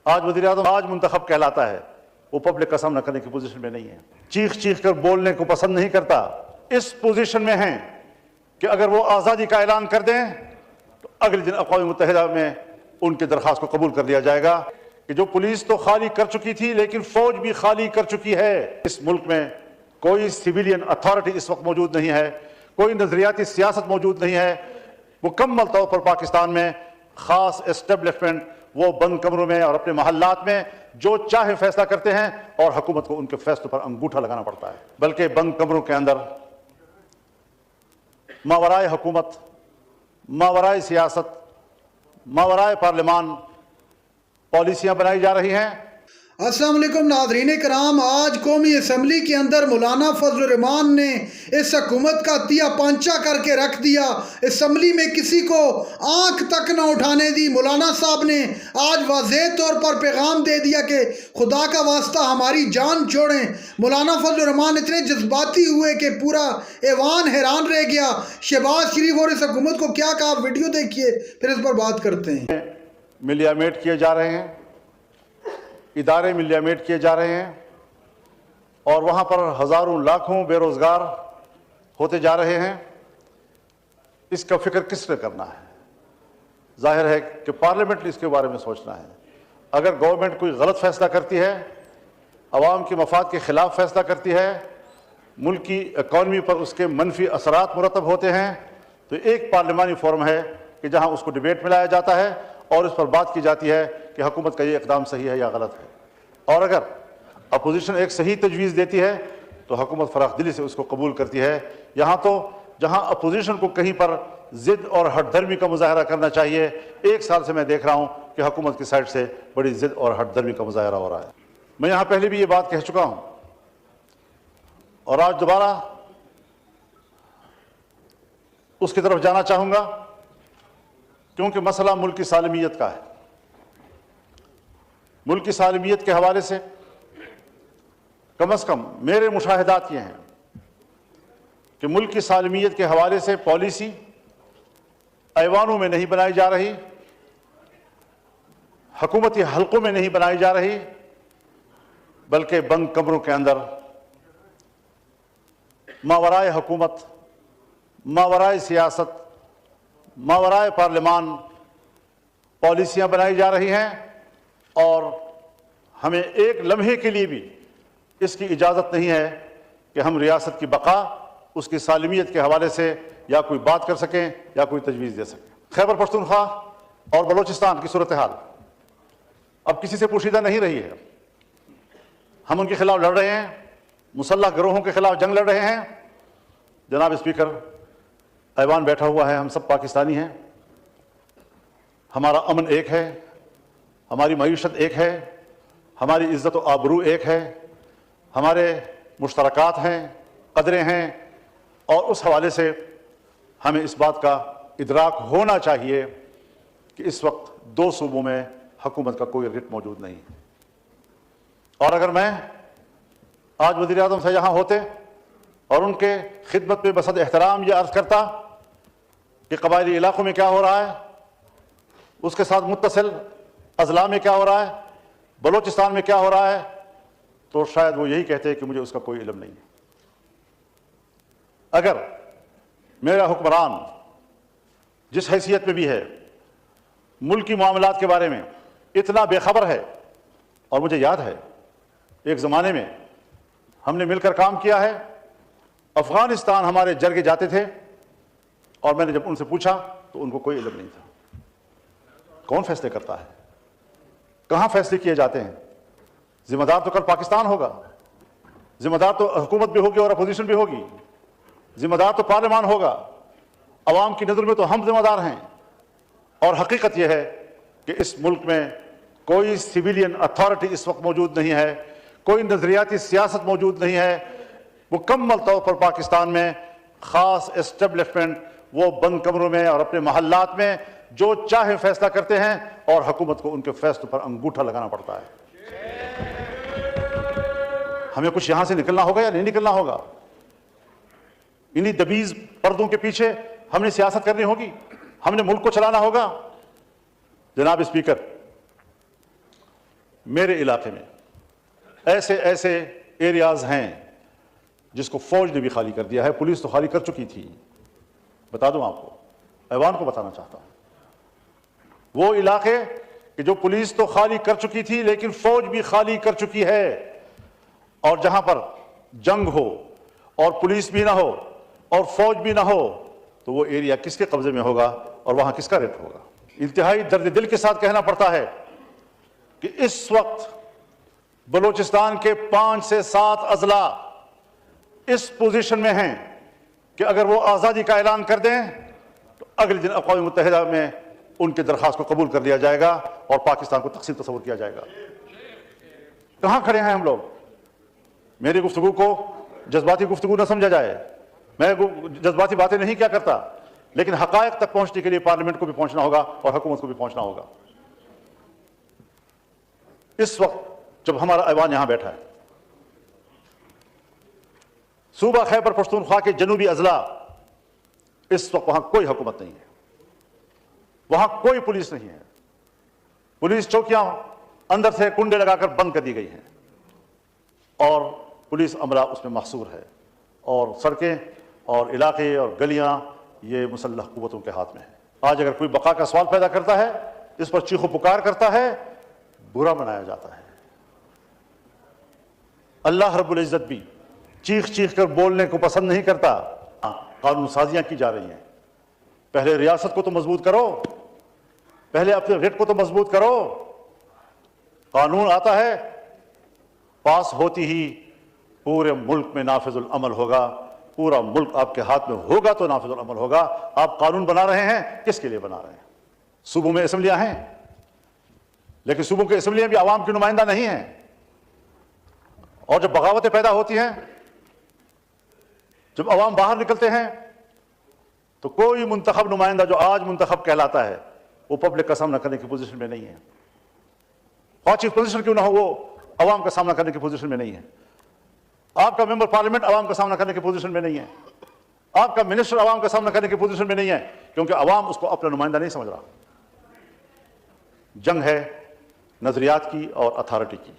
آج وزیر اعظم آج منتخب کہلاتا ہے، وہ پبلک کا سامنا کرنے کی پوزیشن میں نہیں ہے، چیخ چیخ کر بولنے کو پسند نہیں کرتا، اس پوزیشن میں ہیں کہ اگر وہ آزادی کا اعلان کر دیں تو اگلے دن اقوام متحدہ میں ان کی درخواست کو قبول کر لیا جائے گا کہ جو پولیس تو خالی کر چکی تھی لیکن فوج بھی خالی کر چکی ہے۔ اس ملک میں کوئی سویلین اتھارٹی اس وقت موجود نہیں ہے، کوئی نظریاتی سیاست موجود نہیں ہے، مکمل طور پر پاکستان میں خاص اسٹیبلشمنٹ وہ بند کمروں میں اور اپنے محلات میں جو چاہے فیصلہ کرتے ہیں اور حکومت کو ان کے فیصلوں پر انگوٹھا لگانا پڑتا ہے، بلکہ بند کمروں کے اندر ماورائے حکومت، ماورائے سیاست، ماورائے پارلیمان پالیسیاں بنائی جا رہی ہیں۔ السلام علیکم ناظرین کرام، آج قومی اسمبلی کے اندر مولانا فضل الرحمان نے اس حکومت کا تیا پانچا کر کے رکھ دیا، اسمبلی میں کسی کو آنکھ تک نہ اٹھانے دی۔ مولانا صاحب نے آج واضح طور پر پیغام دے دیا کہ خدا کا واسطہ ہماری جان چھوڑیں۔ مولانا فضل الرحمان اتنے جذباتی ہوئے کہ پورا ایوان حیران رہ گیا۔ شہباز شریف اور اس حکومت کو کیا کہا، ویڈیو دیکھیے پھر اس پر بات کرتے ہیں۔ ملیامیٹ کیے جا رہے ہیں، ادارے ملیامیٹ کیے جا رہے ہیں اور وہاں پر ہزاروں لاکھوں بے روزگار ہوتے جا رہے ہیں۔ اس کا فکر کس نے کرنا ہے؟ ظاہر ہے کہ پارلیمنٹ نے اس کے بارے میں سوچنا ہے۔ اگر گورنمنٹ کوئی غلط فیصلہ کرتی ہے، عوام کے مفاد کے خلاف فیصلہ کرتی ہے، ملک کی اکانومی پر اس کے منفی اثرات مرتب ہوتے ہیں، تو ایک پارلیمانی فورم ہے کہ جہاں اس کو ڈیبیٹ میں لایا جاتا ہے اور اس پر بات کی جاتی ہے کہ حکومت کا یہ اقدام صحیح ہے یا غلط ہے۔ اور اگر اپوزیشن ایک صحیح تجویز دیتی ہے تو حکومت فراخ دلی سے اس کو قبول کرتی ہے۔ یہاں تو جہاں اپوزیشن کو کہیں پر ضد اور ہٹ دھرمی کا مظاہرہ کرنا چاہیے، ایک سال سے میں دیکھ رہا ہوں کہ حکومت کی سائڈ سے بڑی ضد اور ہٹ دھرمی کا مظاہرہ ہو رہا ہے۔ میں یہاں پہلے بھی یہ بات کہہ چکا ہوں اور آج دوبارہ اس کی طرف جانا چاہوں گا، کیونکہ مسئلہ ملک کی سالمیت کا ہے۔ ملک کی سالمیت کے حوالے سے کم از کم میرے مشاہدات یہ ہیں کہ ملک کی سالمیت کے حوالے سے پالیسی ایوانوں میں نہیں بنائی جا رہی، حکومتی حلقوں میں نہیں بنائی جا رہی، بلکہ بند کمروں کے اندر ماورائے حکومت، ماورائے سیاست، ماورائے پارلیمان پالیسیاں بنائی جا رہی ہیں اور ہمیں ایک لمحے کے لیے بھی اس کی اجازت نہیں ہے کہ ہم ریاست کی بقا، اس کی سالمیت کے حوالے سے یا کوئی بات کر سکیں یا کوئی تجویز دے سکیں۔ خیبر پختونخوا اور بلوچستان کی صورتحال اب کسی سے پوشیدہ نہیں رہی ہے۔ ہم ان کے خلاف لڑ رہے ہیں، مسلح گروہوں کے خلاف جنگ لڑ رہے ہیں۔ جناب اسپیکر، ایوان بیٹھا ہوا ہے، ہم سب پاکستانی ہیں، ہمارا امن ایک ہے، ہماری معیشت ایک ہے، ہماری عزت و آبرو ایک ہے، ہمارے مشترکات ہیں، قدریں ہیں، اور اس حوالے سے ہمیں اس بات کا ادراک ہونا چاہیے کہ اس وقت دو صوبوں میں حکومت کا کوئی رٹ موجود نہیں۔ اور اگر میں آج وزیر اعظم سے یہاں ہوتے اور ان کے خدمت میں بصد احترام یہ عرض کرتا کہ قبائلی علاقوں میں کیا ہو رہا ہے، اس کے ساتھ متصل اضلاع میں کیا ہو رہا ہے، بلوچستان میں کیا ہو رہا ہے، تو شاید وہ یہی کہتے کہ مجھے اس کا کوئی علم نہیں ہے۔ اگر میرا حکمران جس حیثیت میں بھی ہے ملکی معاملات کے بارے میں اتنا بے خبر ہے، اور مجھے یاد ہے ایک زمانے میں ہم نے مل کر کام کیا ہے، افغانستان ہمارے جرگے جاتے تھے اور میں نے جب ان سے پوچھا تو ان کو کوئی علم نہیں تھا۔ کون فیصلے کرتا ہے، کہاں فیصلے کیے جاتے ہیں؟ ذمہ دار تو کل پاکستان ہوگا، ذمہ دار تو حکومت بھی ہوگی اور اپوزیشن بھی ہوگی، ذمہ دار تو پارلیمان ہوگا، عوام کی نظر میں تو ہم ذمہ دار ہیں۔ اور حقیقت یہ ہے کہ اس ملک میں کوئی سویلین اتھارٹی اس وقت موجود نہیں ہے، کوئی نظریاتی سیاست موجود نہیں ہے، مکمل طور پر پاکستان میں خاص اسٹیبلشمنٹ وہ بند کمروں میں اور اپنے محلات میں جو چاہے فیصلہ کرتے ہیں اور حکومت کو ان کے فیصلوں پر انگوٹھا لگانا پڑتا ہے۔ ہمیں کچھ یہاں سے نکلنا ہوگا یا نہیں نکلنا ہوگا؟ انہی دبیز پردوں کے پیچھے ہم نے سیاست کرنی ہوگی، ہم نے ملک کو چلانا ہوگا۔ جناب اسپیکر، میرے علاقے میں ایسے ایسے ایریاز ہیں جس کو فوج نے بھی خالی کر دیا ہے. پولیس تو خالی کر چکی تھی. بتا دوں آپ کو, ایوان کو بتانا چاہتا ہوں, وہ علاقے کہ جو پولیس تو خالی کر چکی تھی لیکن فوج بھی خالی کر چکی ہے, اور جہاں پر جنگ ہو اور پولیس بھی نہ ہو اور فوج بھی نہ ہو تو وہ ایریا کس کے قبضے میں ہوگا اور وہاں کس کا ریٹ ہوگا. انتہائی درد دل کے ساتھ کہنا پڑتا ہے کہ اس وقت بلوچستان کے 5 سے 7 اضلاع اس پوزیشن میں ہیں کہ اگر وہ آزادی کا اعلان کر دیں تو اگلے دن اقوام متحدہ میں ان کی درخواست کو قبول کر لیا جائے گا اور پاکستان کو تقسیم تصور کیا جائے گا. کہاں کھڑے ہیں ہم لوگ؟ میری گفتگو کو جذباتی گفتگو نہ سمجھا جائے, میں جذباتی باتیں نہیں کیا کرتا, لیکن حقائق تک پہنچنے کے لیے پارلیمنٹ کو بھی پہنچنا ہوگا اور حکومت کو بھی پہنچنا ہوگا. اس وقت جب ہمارا ایوان یہاں بیٹھا ہے, صوبہ خیبر پختونخوا کے جنوبی اضلاع, اس وقت وہاں کوئی حکومت نہیں ہے, وہاں کوئی پولیس نہیں ہے. پولیس چوکیاں اندر سے کنڈے لگا کر بند کر دی گئی ہیں اور پولیس عملہ اس میں محصور ہے, اور سڑکیں اور علاقے اور گلیاں یہ مسلح قوتوں کے ہاتھ میں ہیں. آج اگر کوئی بقا کا سوال پیدا کرتا ہے, اس پر چیخ و پکار کرتا ہے, برا منایا جاتا ہے. اللہ رب العزت بھی چیخ چیخ کر بولنے کو پسند نہیں کرتا. قانون سازیاں کی جا رہی ہیں. پہلے ریاست کو تو مضبوط کرو, پہلے اپنے ریٹ کو تو مضبوط کرو. قانون آتا ہے, پاس ہوتی ہی پورے ملک میں نافذ العمل ہوگا. پورا ملک آپ کے ہاتھ میں ہوگا تو نافذ العمل ہوگا. آپ قانون بنا رہے ہیں, کس کے لیے بنا رہے ہیں؟ صوبوں میں اسمبلیاں ہیں, لیکن صوبوں کی اسمبلیاں بھی عوام کی نمائندہ نہیں ہیں. اور جب بغاوتیں پیدا ہوتی ہیں, جب عوام باہر نکلتے ہیں, تو کوئی منتخب نمائندہ جو آج منتخب کہلاتا ہے وہ پبلک کا سامنا کرنے کی پوزیشن میں نہیں ہے. اور چیف پوزیشن کیوں نہ ہو, وہ عوام کا سامنا کرنے کی پوزیشن میں نہیں ہے. آپ کا ممبر پارلیمنٹ عوام کا سامنا کرنے کی پوزیشن میں نہیں ہے. آپ کا منسٹر عوام کا سامنا کرنے کی پوزیشن میں نہیں ہے, کیونکہ عوام اس کو اپنا نمائندہ نہیں سمجھ رہا. جنگ ہے نظریات کی اور اتھارٹی کی.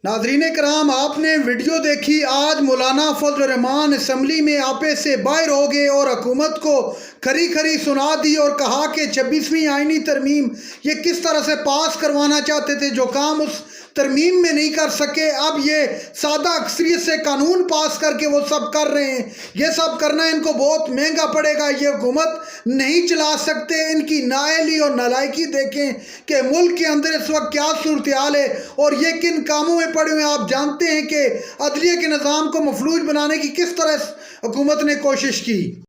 ناظرین کرام, آپ نے ویڈیو دیکھی. آج مولانا فضل الرحمان اسمبلی میں آپے سے باہر ہو گئے اور حکومت کو کھری کھری سنا دی اور کہا کہ 26ویں آئینی ترمیم یہ کس طرح سے پاس کروانا چاہتے تھے, جو کام اس ترمیم میں نہیں کر سکے, اب یہ سادہ اکثریت سے قانون پاس کر کے وہ سب کر رہے ہیں. یہ سب کرنا ان کو بہت مہنگا پڑے گا. یہ حکومت نہیں چلا سکتے. ان کی نااہلی اور نالائکی دیکھیں کہ ملک کے اندر اس وقت کیا صورتحال ہے اور یہ کن کاموں میں پڑے ہوئے. آپ جانتے ہیں کہ عدلیہ کے نظام کو مفلوج بنانے کی کس طرح حکومت نے کوشش کی.